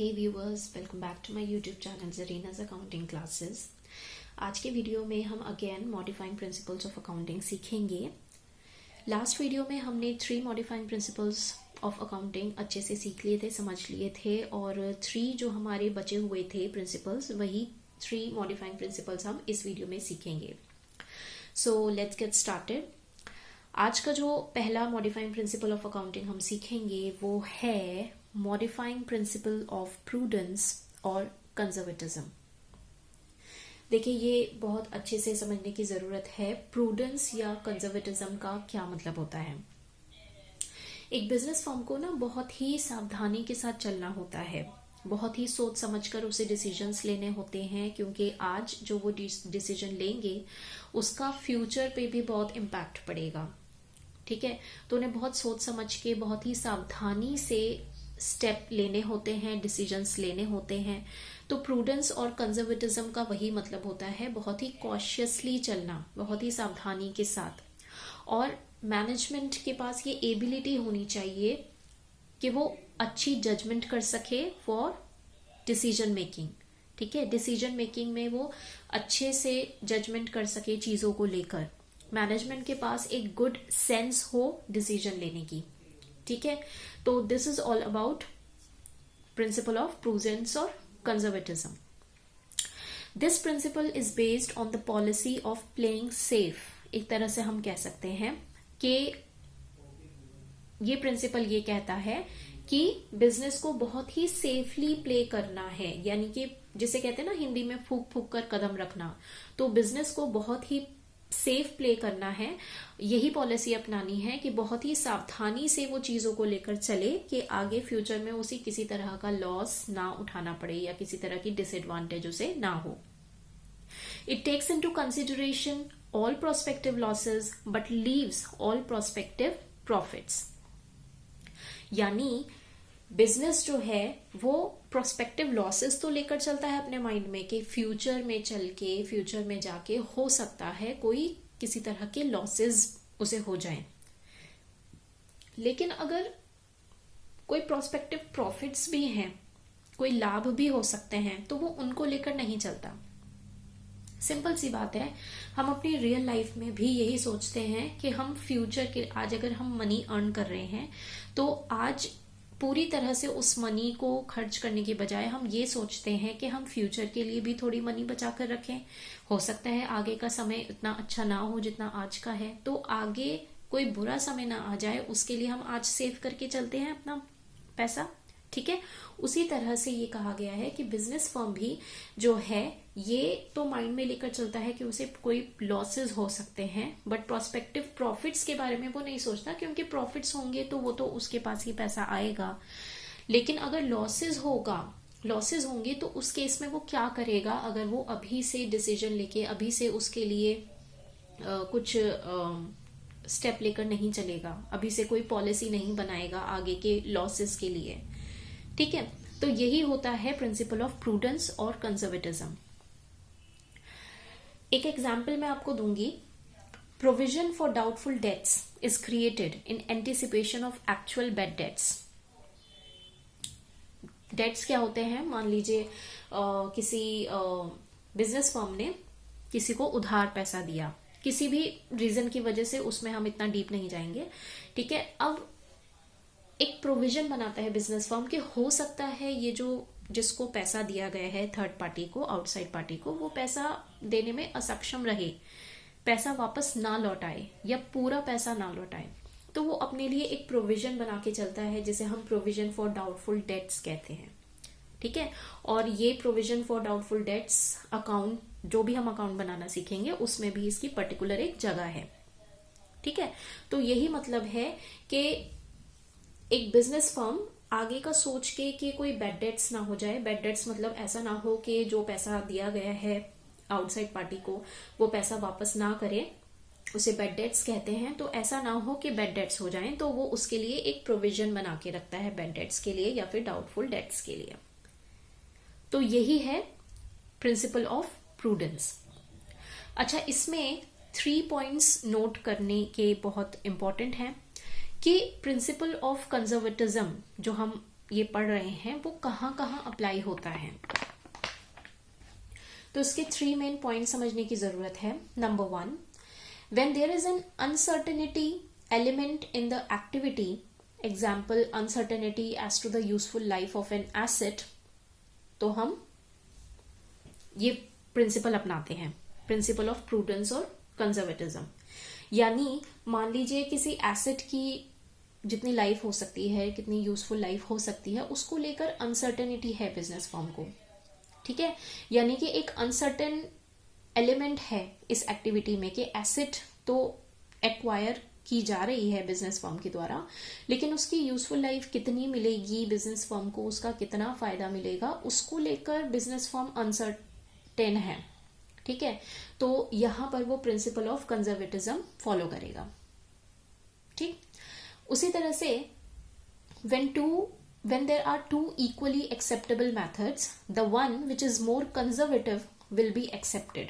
Hey viewers, welcome back to my YouTube channel Zareena's accounting classes. आज के video में हम again modifying principles of accounting सीखेंगे। Last video में हमने 3 मॉडिफाइंग प्रिंसिपल्स ऑफ अकाउंटिंग अच्छे से सीख लिए थे, समझ लिए थे, और 3 जो हमारे बचे हुए थे प्रिंसिपल्स, वही 3 मॉडिफाइंग प्रिंसिपल्स हम इस वीडियो में सीखेंगे। So let's get started. आज का जो पहला मॉडिफाइंग प्रिंसिपल ऑफ अकाउंटिंग हम सीखेंगे वो है मॉडिफाइंग प्रिंसिपल ऑफ प्रूडेंस और कंजर्वेटिज्म। देखिए, ये बहुत अच्छे से समझने की जरूरत है। प्रूडेंस या कंजर्वेटिज्म का क्या मतलब होता है। एक बिजनेस फर्म को ना बहुत ही सावधानी के साथ चलना होता है, बहुत ही सोच समझकर उसे डिसीजंस लेने होते हैं, क्योंकि आज जो वो डिसीजन लेंगे उसका फ्यूचर पे भी बहुत इम्पैक्ट पड़ेगा। ठीक है, तो उन्हें बहुत सोच समझ के, बहुत ही सावधानी से स्टेप लेने होते हैं, डिसीजंस लेने होते हैं। तो प्रूडेंस और कंजर्वेटिज्म का वही मतलब होता है, बहुत ही कॉशियसली चलना, बहुत ही सावधानी के साथ। और मैनेजमेंट के पास ये एबिलिटी होनी चाहिए कि वो अच्छी जजमेंट कर सके फॉर डिसीजन मेकिंग। ठीक है, डिसीजन मेकिंग में वो अच्छे से जजमेंट कर सके चीजों को लेकर। मैनेजमेंट के पास एक गुड सेंस हो डिसीजन लेने की। ठीक है, तो this is all about principle of prudence और conservatism. This principle is based on the policy of playing safe. एक तरह से हम कह सकते हैं कि ये प्रिंसिपल ये कहता है कि बिजनेस को बहुत ही सेफली प्ले करना है, यानी कि जिसे कहते हैं ना हिंदी में फूक फूक कर कदम रखना। तो बिजनेस को बहुत ही सेफ प्ले करना है, यही पॉलिसी अपनानी है कि बहुत ही सावधानी से वो चीजों को लेकर चले कि आगे फ्यूचर में उसे किसी तरह का लॉस ना उठाना पड़े या किसी तरह की डिसएडवांटेज उसे ना हो। It takes into consideration all prospective losses but leaves all prospective profits. यानी बिजनेस जो है वो प्रोस्पेक्टिव लॉसेस तो लेकर चलता है अपने माइंड में कि फ्यूचर में चल के, फ्यूचर में जाके हो सकता है कोई किसी तरह के लॉसेस उसे हो जाएं। लेकिन अगर कोई प्रोस्पेक्टिव प्रॉफिट्स भी हैं, कोई लाभ भी हो सकते हैं, तो वो उनको लेकर नहीं चलता। सिंपल सी बात है, हम अपनी रियल लाइफ में भी यही सोचते हैं कि हम फ्यूचर के, आज अगर हम मनी अर्न कर रहे हैं तो आज पूरी तरह से उस मनी को खर्च करने के बजाय हम ये सोचते हैं कि हम फ्यूचर के लिए भी थोड़ी मनी बचा कर रखें। हो सकता है आगे का समय इतना अच्छा ना हो जितना आज का है, तो आगे कोई बुरा समय ना आ जाए, उसके लिए हम आज सेव करके चलते हैं अपना पैसा। ठीक है, उसी तरह से ये कहा गया है कि बिजनेस फर्म भी जो है ये तो माइंड में लेकर चलता है कि उसे कोई लॉसेस हो सकते हैं, बट प्रोस्पेक्टिव प्रॉफिट्स के बारे में वो नहीं सोचता, क्योंकि प्रॉफिट्स होंगे तो वो तो उसके पास ही पैसा आएगा। लेकिन अगर लॉसेस होंगे तो उस केस में वो क्या करेगा, अगर वो अभी से डिसीजन लेके, अभी से उसके लिए कुछ स्टेप लेकर नहीं चलेगा, अभी से कोई पॉलिसी नहीं बनाएगा आगे के लॉसेस के लिए। ठीक है, तो यही होता है प्रिंसिपल ऑफ प्रूडेंस और कंजर्वेटिज्म। एक एग्जाम्पल मैं आपको दूंगी। Provision for doubtful debts is created in anticipation of actual bad debts. Debts क्या होते हैं? मान लीजिए किसी बिजनेस फर्म ने किसी को उधार पैसा दिया, किसी भी रीजन की वजह से, उसमें हम इतना डीप नहीं जाएंगे। ठीक है, अब एक प्रोविजन बनाता है बिजनेस फर्म कि हो सकता है ये जो जिसको पैसा दिया गया है, थर्ड पार्टी को, आउटसाइड पार्टी को, वो पैसा देने में असक्षम रहे, पैसा वापस ना लौटाए या पूरा पैसा ना लौटाए। तो वो अपने लिए एक प्रोविजन बना के चलता है, जिसे हम प्रोविजन फॉर डाउटफुल डेट्स कहते हैं। ठीक है, और ये provision for doubtful dates account, जो भी हम अकाउंट बनाना सीखेंगे उसमें भी इसकी पर्टिकुलर एक जगह है। ठीक है, तो यही मतलब है कि एक बिजनेस फर्म आगे का सोच के कि कोई बैड डेट्स ना हो जाए। बैड डेट्स मतलब ऐसा ना हो कि जो पैसा दिया गया है आउटसाइड पार्टी को वो पैसा वापस ना करे, उसे बैड डेट्स कहते हैं। तो ऐसा ना हो कि बैड डेट्स हो जाएं, तो वो उसके लिए एक प्रोविजन बना के रखता है बैड डेट्स के लिए या फिर डाउटफुल डेट्स के लिए। तो यही है प्रिंसिपल ऑफ प्रूडेंस। अच्छा, इसमें 3 पॉइंट्स नोट करने के बहुत इंपॉर्टेंट हैं कि प्रिंसिपल ऑफ कंजर्वेटिज्म जो हम ये पढ़ रहे हैं वो कहाँ कहाँ अप्लाई होता है। तो इसके 3 मेन पॉइंट समझने की जरूरत है। Number 1, when there is an uncertainty element in the activity, example uncertainty as to the useful life of an asset, तो हम ये प्रिंसिपल अपनाते हैं, प्रिंसिपल ऑफ प्रूडेंस और कंजर्वेटिज्म। यानी मान लीजिए किसी एसेट की जितनी लाइफ हो सकती है, कितनी यूजफुल लाइफ हो सकती है, उसको लेकर अनसर्टेनिटी है बिजनेस फर्म को, ठीक है। यानी कि एक अनसर्टेन एलिमेंट है इस एक्टिविटी में कि एसेट तो एक्वायर की जा रही है बिजनेस फर्म के द्वारा, लेकिन उसकी यूजफुल लाइफ कितनी मिलेगी बिजनेस फर्म को, उसका कितना फायदा मिलेगा, उसको लेकर बिजनेस फर्म अनसर्टेन है, ठीक है। तो यहां पर वो प्रिंसिपल ऑफ कंजर्वेटिज्म फॉलो करेगा, ठीक। उसी तरह से when there are two equally acceptable methods, the one which is more conservative will be accepted,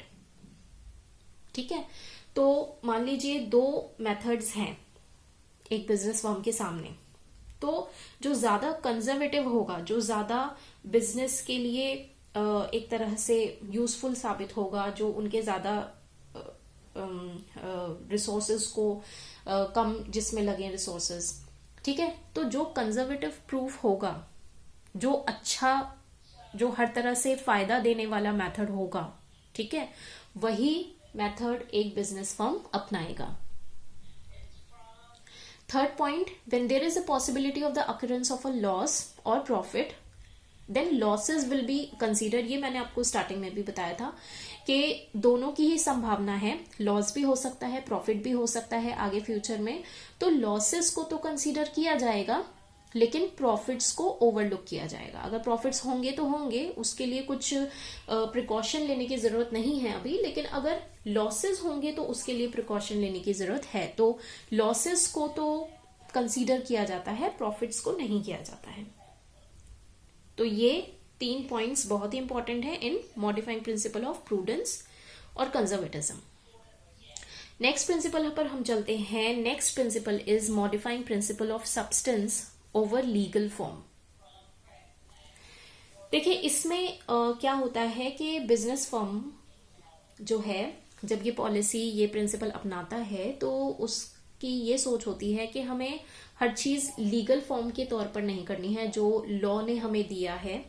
ठीक है। तो मान लीजिए 2 मेथड्स हैं एक बिजनेस फर्म के सामने, तो जो ज्यादा कंजर्वेटिव होगा, जो ज्यादा बिजनेस के लिए एक तरह से यूजफुल साबित होगा, जो उनके ज्यादा रिसोर्सेज को कम जिसमें लगे रिसोर्सेज, ठीक है। तो जो कंजर्वेटिव प्रूफ होगा, जो अच्छा, जो हर तरह से फायदा देने वाला मेथड होगा, ठीक है, वही मेथड एक बिजनेस फर्म अपनाएगा। Third point, when there is a possibility of the occurrence of a loss और profit, then losses will be consider. ये मैंने आपको स्टार्टिंग में भी बताया था कि दोनों की ही संभावना है, लॉस भी हो सकता है, प्रॉफिट भी हो सकता है आगे फ्यूचर में। तो लॉसेस को तो कंसीडर किया जाएगा, लेकिन प्रॉफिट्स को ओवरलुक किया जाएगा। अगर प्रॉफिट्स होंगे तो होंगे, उसके लिए कुछ प्रिकॉशन लेने की जरूरत नहीं है अभी, लेकिन अगर लॉसेस होंगे तो उसके लिए प्रिकॉशन लेने की जरूरत है। तो लॉसेस को तो कंसीडर किया जाता है, प्रॉफिट्स को नहीं किया जाता है। तो ये 3 पॉइंट्स बहुत ही इंपॉर्टेंट है इन मॉडिफाइंग प्रिंसिपल ऑफ प्रूडेंस और कंजर्वेटिज्म। नेक्स्ट प्रिंसिपल पर हम चलते हैं। Next principle is modifying principle of substance over legal form. देखिए इसमें क्या होता है कि बिजनेस फर्म जो है, जब ये पॉलिसी, ये प्रिंसिपल अपनाता है, तो उसकी ये सोच होती है कि हमें हर चीज लीगल फॉर्म के तौर पर नहीं करनी है, जो लॉ ने हमें दिया है,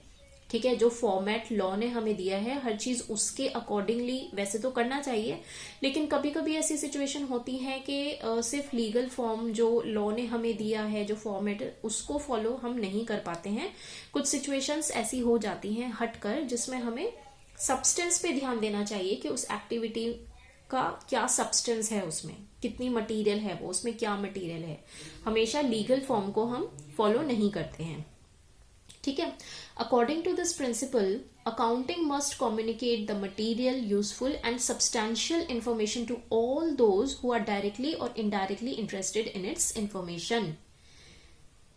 ठीक है, जो फॉर्मेट लॉ ने हमें दिया है, हर चीज उसके अकॉर्डिंगली वैसे तो करना चाहिए। लेकिन कभी कभी ऐसी सिचुएशन होती है कि सिर्फ लीगल फॉर्म जो लॉ ने हमें दिया है, जो फॉर्मेट, उसको फॉलो हम नहीं कर पाते हैं। कुछ सिचुएशंस ऐसी हो जाती हैं हटकर, जिसमें हमें सब्सटेंस पे ध्यान देना चाहिए कि उस एक्टिविटी का क्या सब्सटेंस है, उसमें कितनी मटेरियल है, वो उसमें क्या मटेरियल है। हमेशा लीगल फॉर्म को हम फॉलो नहीं करते हैं, ठीक है। According to this principle, accounting must communicate the material, useful and substantial information to all those who are directly और indirectly interested in its information,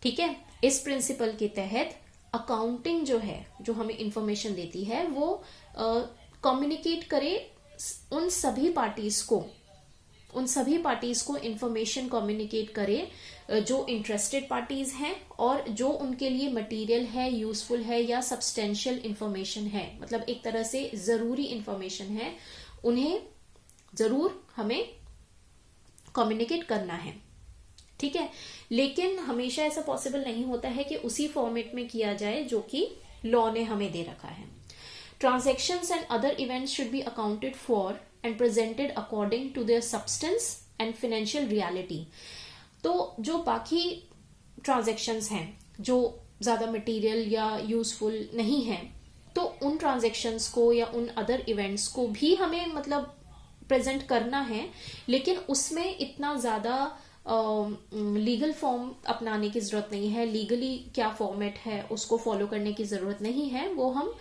ठीक है। इस प्रिंसिपल के तहत अकाउंटिंग जो है, जो हमें इंफॉर्मेशन देती है, वो कम्युनिकेट करे उन सभी पार्टीज को इंफॉर्मेशन कम्युनिकेट करे जो इंटरेस्टेड पार्टीज हैं और जो उनके लिए मटेरियल है, यूजफुल है या सब्सटेंशियल इंफॉर्मेशन है, मतलब एक तरह से जरूरी इंफॉर्मेशन है, उन्हें जरूर हमें कम्युनिकेट करना है, ठीक है। लेकिन हमेशा ऐसा पॉसिबल नहीं होता है कि उसी फॉर्मेट में किया जाए जो कि लॉ ने हमें दे रखा है। Transactions and other events should be accounted for and presented according to their substance and financial reality. तो जो बाकी ट्रांजेक्शन्स हैं जो ज्यादा मटेरियल या यूजफुल नहीं है, तो उन ट्रांजेक्शन्स को या उन अदर इवेंट्स को भी हमें मतलब प्रेजेंट करना है, लेकिन उसमें इतना ज्यादा लीगल फॉर्म अपनाने की जरूरत नहीं है। लीगली क्या फॉर्मेट है उसको फॉलो करने की जरूरत नहीं है, वो हम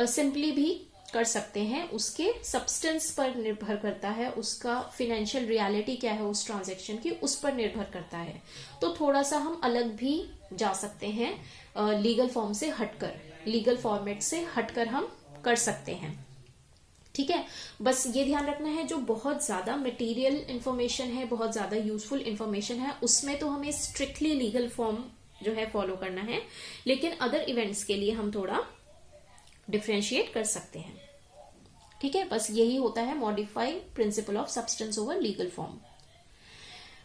सिंपली भी कर सकते हैं। उसके सब्सटेंस पर निर्भर करता है, उसका फिनेंशियल रियलिटी क्या है उस ट्रांजैक्शन की, उस पर निर्भर करता है। तो थोड़ा सा हम अलग भी जा सकते हैं, लीगल फॉर्म से हटकर, लीगल फॉर्मेट से हटकर हम कर सकते हैं, ठीक है। बस ये ध्यान रखना है, जो बहुत ज्यादा मटेरियल इंफॉर्मेशन है, बहुत ज्यादा यूजफुल इंफॉर्मेशन है, उसमें तो हमें स्ट्रिक्टली लीगल फॉर्म जो है फॉलो करना है, लेकिन अदर इवेंट्स के लिए हम थोड़ा डिफरेंशिएट कर सकते हैं। ठीक है, बस यही होता है modified principle of substance over legal form.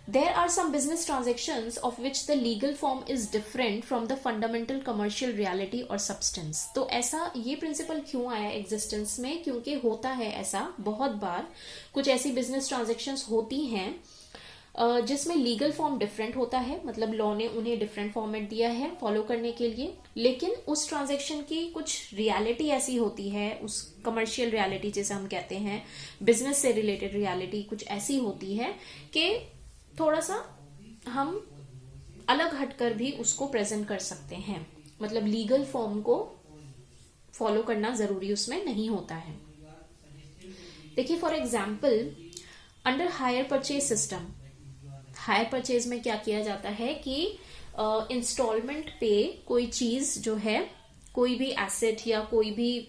There are some business transactions of which the legal form is different from the fundamental commercial reality or substance. तो ऐसा ये प्रिंसिपल क्यों आया एग्जिस्टेंस में? क्योंकि होता है ऐसा बहुत बार, कुछ ऐसी बिजनेस ट्रांजेक्शन्स होती हैं जिसमें लीगल फॉर्म डिफरेंट होता है, मतलब लॉ ने उन्हें डिफरेंट फॉर्मेट दिया है फॉलो करने के लिए, लेकिन उस ट्रांजेक्शन की कुछ रियलिटी ऐसी होती है, उस कमर्शियल रियलिटी जैसे हम कहते हैं, बिजनेस से रिलेटेड रियलिटी कुछ ऐसी होती है कि थोड़ा सा हम अलग हटकर भी उसको प्रेजेंट कर सकते हैं, मतलब लीगल फॉर्म को फॉलो करना जरूरी उसमें नहीं होता है। देखिए for example under hire purchase system, hire purchase में क्या किया जाता है कि इंस्टॉलमेंट पे कोई चीज जो है, कोई भी एसेट या कोई भी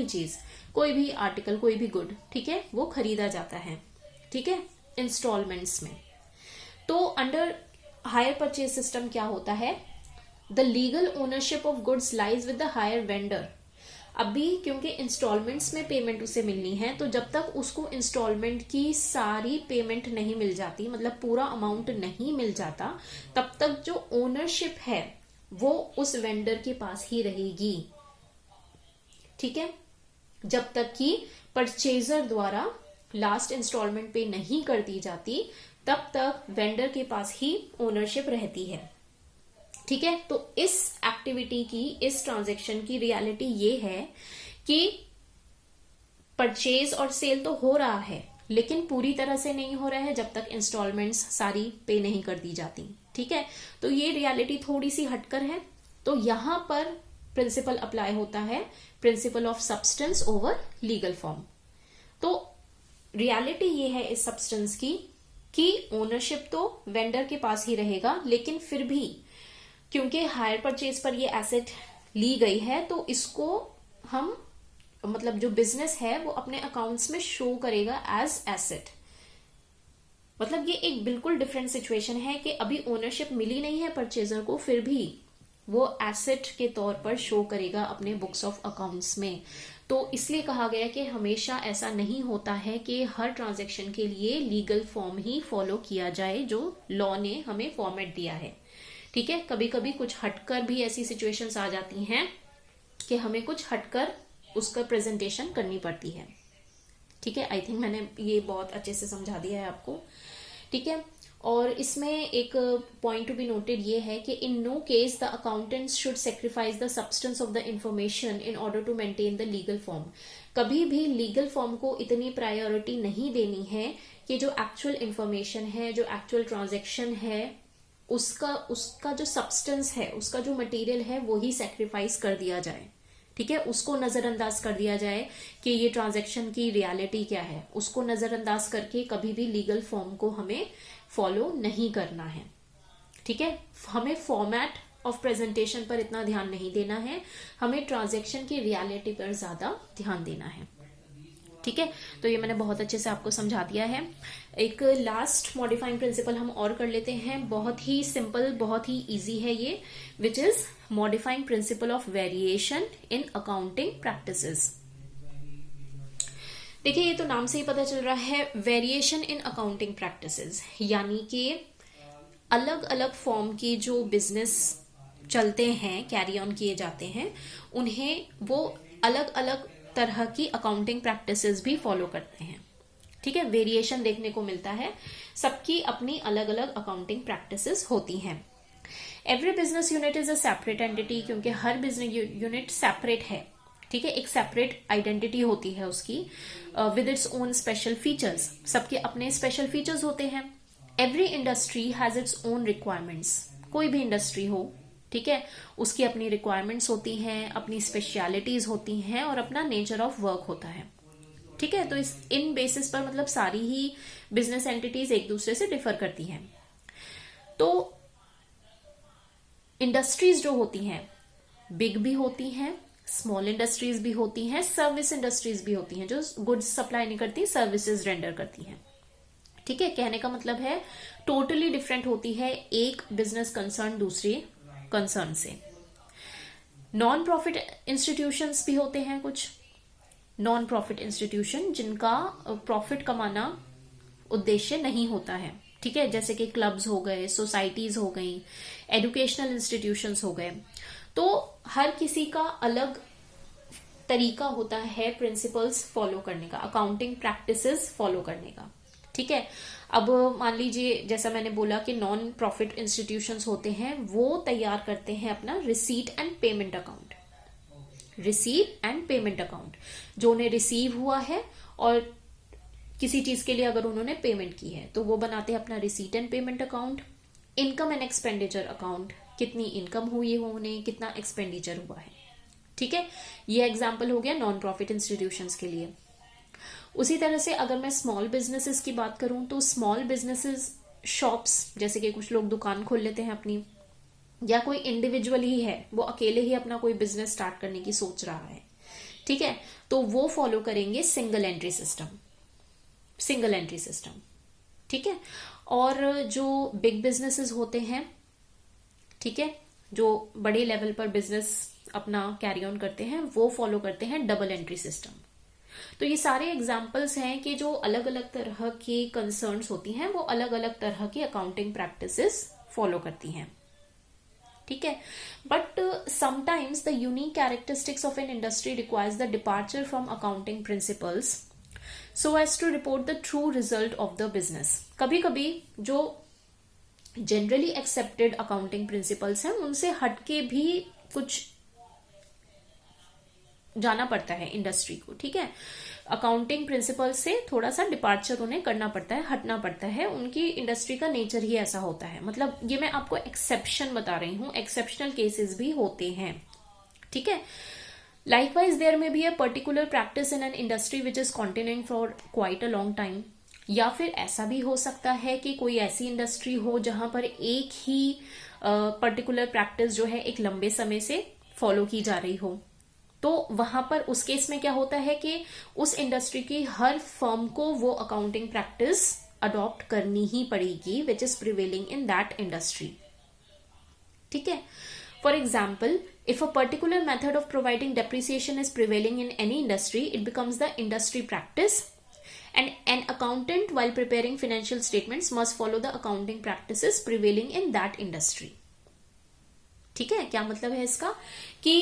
चीज, कोई भी आर्टिकल, कोई भी गुड, ठीक है, वो खरीदा जाता है, ठीक है, इंस्टॉलमेंट्स में। तो अंडर हायर परचेज सिस्टम क्या होता है, the legal ownership of goods lies with the higher vendor. अभी क्योंकि इंस्टॉलमेंट्स में पेमेंट उसे मिलनी है, तो जब तक उसको इंस्टॉलमेंट की सारी पेमेंट नहीं मिल जाती, मतलब पूरा अमाउंट नहीं मिल जाता, तब तक जो ओनरशिप है वो उस वेंडर के पास ही रहेगी, ठीक है, जब तक कि परचेजर द्वारा लास्ट इंस्टॉलमेंट पे नहीं कर दी जाती, तब तक वेंडर के पास ही ओनरशिप रहती है, ठीक है। तो इस एक्टिविटी की, इस ट्रांजैक्शन की रियलिटी ये है कि परचेज और सेल तो हो रहा है, लेकिन पूरी तरह से नहीं हो रहा है जब तक इंस्टॉलमेंट्स सारी पे नहीं कर दी जाती, ठीक है। तो ये रियलिटी थोड़ी सी हटकर है। तो यहां पर प्रिंसिपल अप्लाई होता है, principle of substance over legal form. तो रियलिटी ये है इस सब्सटेंस की कि ओनरशिप तो वेंडर के पास ही रहेगा, लेकिन फिर भी क्योंकि हायर परचेज पर ये एसेट ली गई है, तो इसको हम, मतलब जो बिजनेस है वो अपने अकाउंट्स में शो करेगा एज एसेट। मतलब ये एक बिल्कुल डिफरेंट सिचुएशन है कि अभी ओनरशिप मिली नहीं है परचेजर को, फिर भी वो एसेट के तौर पर शो करेगा अपने बुक्स ऑफ अकाउंट्स में। तो इसलिए कहा गया कि हमेशा ऐसा नहीं होता है कि हर ट्रांजैक्शन के लिए लीगल फॉर्म ही फॉलो किया जाए जो लॉ ने हमें फॉर्मेट दिया है, ठीक है। कभी कभी कुछ हटकर भी ऐसी सिचुएशंस आ जाती हैं कि हमें कुछ हटकर उसका प्रेजेंटेशन करनी पड़ती है, ठीक है। आई थिंक मैंने ये बहुत अच्छे से समझा दिया है आपको, ठीक है। और इसमें एक पॉइंट टू बी नोटेड ये है कि in no case the accountants should sacrifice the substance of the information in order to maintain the legal form. कभी भी लीगल फॉर्म को इतनी प्रायोरिटी नहीं देनी है कि जो एक्चुअल इंफॉर्मेशन है, जो एक्चुअल ट्रांजेक्शन है, उसका जो सब्सटेंस है, उसका जो मटेरियल है, वो ही सेक्रीफाइस कर दिया जाए, ठीक है। उसको नजरअंदाज कर दिया जाए कि ये ट्रांजैक्शन की रियलिटी क्या है, उसको नजरअंदाज करके कभी भी लीगल फॉर्म को हमें फॉलो नहीं करना है, ठीक है। हमें फॉर्मेट ऑफ प्रेजेंटेशन पर इतना ध्यान नहीं देना है, हमें ट्रांजैक्शन की रियलिटी पर ज्यादा ध्यान देना है, ठीक है। तो ये मैंने बहुत अच्छे से आपको समझा दिया है। एक लास्ट मॉडिफाइंग प्रिंसिपल हम और कर लेते हैं, बहुत ही सिंपल, बहुत ही इजी है ये, which is modifying principle of variation in accounting practices. देखिए ये तो नाम से ही पता चल रहा है, वेरिएशन इन अकाउंटिंग प्रैक्टिसेस, यानी कि अलग अलग फॉर्म की जो बिजनेस चलते हैं, कैरी ऑन किए जाते हैं, उन्हें वो अलग अलग तरह की अकाउंटिंग प्रैक्टिसेस भी फॉलो करते हैं, ठीक है। वेरिएशन देखने को मिलता है, सबकी अपनी अलग अलग अकाउंटिंग प्रैक्टिसेस होती हैं। Every business unit is a separate entity, क्योंकि हर बिजनेस यूनिट सेपरेट है, ठीक है, एक सेपरेट आइडेंटिटी होती है उसकी, with its own special features, सबके अपने स्पेशल फीचर्स होते हैं। Every industry has its own requirements, कोई भी इंडस्ट्री हो, ठीक है, उसकी अपनी रिक्वायरमेंट्स होती हैं, अपनी स्पेशलिटीज होती हैं और अपना नेचर ऑफ वर्क होता है, ठीक है। तो इन बेसिस पर मतलब सारी ही बिजनेस एंटिटीज एक दूसरे से डिफर करती हैं। तो इंडस्ट्रीज जो होती हैं, बिग भी होती हैं, स्मॉल इंडस्ट्रीज भी होती हैं, सर्विस इंडस्ट्रीज भी होती हैं, जो गुड्स सप्लाई नहीं करती, सर्विसेज रेंडर करती हैं, ठीक है, कहने का मतलब है टोटली डिफरेंट होती है एक बिजनेस कंसर्न दूसरी कंसर्न से। नॉन प्रॉफिट इंस्टीट्यूशंस भी होते हैं कुछ, नॉन प्रॉफिट इंस्टीट्यूशन जिनका प्रॉफिट कमाना उद्देश्य नहीं होता है, ठीक है, जैसे कि क्लब्स हो गए, सोसाइटीज हो गई, एजुकेशनल इंस्टीट्यूशंस हो गए। तो हर किसी का अलग तरीका होता है प्रिंसिपल्स फॉलो करने का, अकाउंटिंग प्रैक्टिसेस फॉलो करने का, ठीक है। अब मान लीजिए जैसा मैंने बोला कि नॉन प्रॉफिट इंस्टीट्यूशंस होते हैं, वो तैयार करते हैं अपना receipt and payment account, receipt and payment account, जो उन्हें रिसीव हुआ है और किसी चीज के लिए अगर उन्होंने पेमेंट की है तो वो बनाते हैं अपना receipt and payment account. Income and expenditure account, कितनी इनकम हुई है उन्हें, कितना एक्सपेंडिचर हुआ है, ठीक है। ये एग्जाम्पल हो गया नॉन प्रॉफिट इंस्टीट्यूशंस के लिए। उसी तरह से अगर मैं स्मॉल बिजनेसेस की बात करूं तो स्मॉल बिजनेसेस, शॉप्स, जैसे कि कुछ लोग दुकान खोल लेते हैं अपनी, या कोई इंडिविजुअल ही है, वो अकेले ही अपना कोई बिजनेस स्टार्ट करने की सोच रहा है, ठीक है, तो वो फॉलो करेंगे single entry system, single entry system, ठीक है। और जो बिग बिजनेसेस होते हैं, ठीक है, जो बड़े लेवल पर बिजनेस अपना कैरी ऑन करते हैं, वो फॉलो करते हैं डबल एंट्री सिस्टम। तो ये सारे एग्जाम्पल्स हैं कि जो अलग अलग तरह की कंसर्न्स होती हैं वो अलग अलग तरह की अकाउंटिंग प्रैक्टिसेस फॉलो करती हैं, ठीक है। But sometimes the unique characteristics of an industry requires the departure from accounting principles so as to report the true result of the business. कभी कभी जो जनरली एक्सेप्टेड अकाउंटिंग प्रिंसिपल्स हैं उनसे हटके भी कुछ जाना पड़ता है इंडस्ट्री को, ठीक है। अकाउंटिंग प्रिंसिपल से थोड़ा सा डिपार्चर उन्हें करना पड़ता है, हटना पड़ता है, उनकी इंडस्ट्री का नेचर ही ऐसा होता है। मतलब ये मैं आपको एक्सेप्शन बता रही हूं, एक्सेप्शनल केसेस भी होते हैं, ठीक है। Likewise, there may be a particular practice in an industry which is continuing for quite a long time. या फिर ऐसा भी हो सकता है कि कोई ऐसी इंडस्ट्री हो जहां पर एक ही पर्टिकुलर प्रैक्टिस जो है एक लंबे समय से फॉलो की जा रही हो। तो वहां पर उस केस में क्या होता है कि उस इंडस्ट्री की हर फर्म को वो अकाउंटिंग प्रैक्टिस अडॉप्ट करनी ही पड़ेगी which is prevailing in that industry, ठीक है। For example, if a particular method of providing depreciation is prevailing in any industry, it becomes the industry practice, and an accountant, while preparing financial statements, must follow the accounting practices prevailing in that industry. ठीक है, क्या मतलब है इसका कि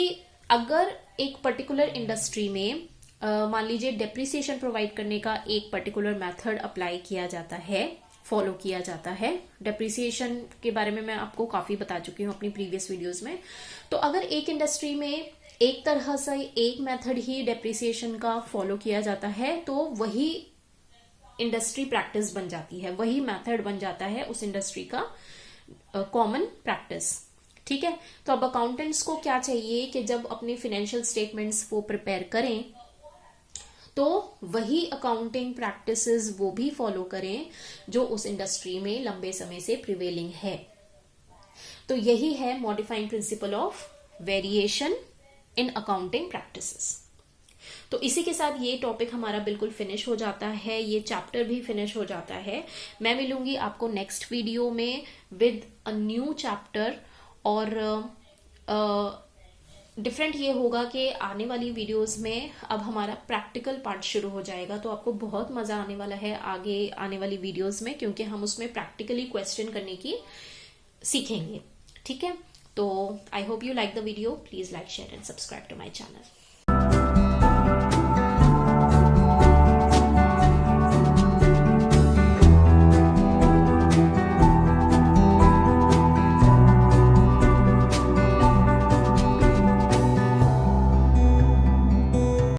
अगर एक particular industry में मान लीजिए डेप्रिसिएशन प्रोवाइड करने का एक पर्टिकुलर मेथड अप्लाई किया जाता है, फॉलो किया जाता है। डेप्रिसिएशन के बारे में मैं आपको काफी बता चुकी हूँ अपनी प्रीवियस वीडियोस में। तो अगर एक इंडस्ट्री में एक तरह से एक मेथड ही डेप्रिसिएशन का फॉलो किया जाता है तो वही इंडस्ट्री प्रैक्टिस बन जाती है, वही मेथड बन जाता है उस इंडस्ट्री का कॉमन प्रैक्टिस, ठीक है। तो अब अकाउंटेंट्स को क्या चाहिए कि जब अपने फाइनेंशियल स्टेटमेंट्स वो प्रिपेयर करें तो वही अकाउंटिंग प्रैक्टिसेस वो भी फॉलो करें जो उस इंडस्ट्री में लंबे समय से प्रिवेलिंग है। तो यही है modifying principle of variation in accounting practices. तो इसी के साथ ये टॉपिक हमारा बिल्कुल फिनिश हो जाता है, ये चैप्टर भी फिनिश हो जाता है। मैं मिलूंगी आपको नेक्स्ट वीडियो में विद अ न्यू चैप्टर, और डिफरेंट ये होगा कि आने वाली वीडियोस में अब हमारा प्रैक्टिकल पार्ट शुरू हो जाएगा, तो आपको बहुत मजा आने वाला है आगे आने वाली वीडियोस में, क्योंकि हम उसमें प्रैक्टिकली क्वेश्चन करने की सीखेंगे, ठीक है। तो I hope you like the video, please like share and subscribe to my channel.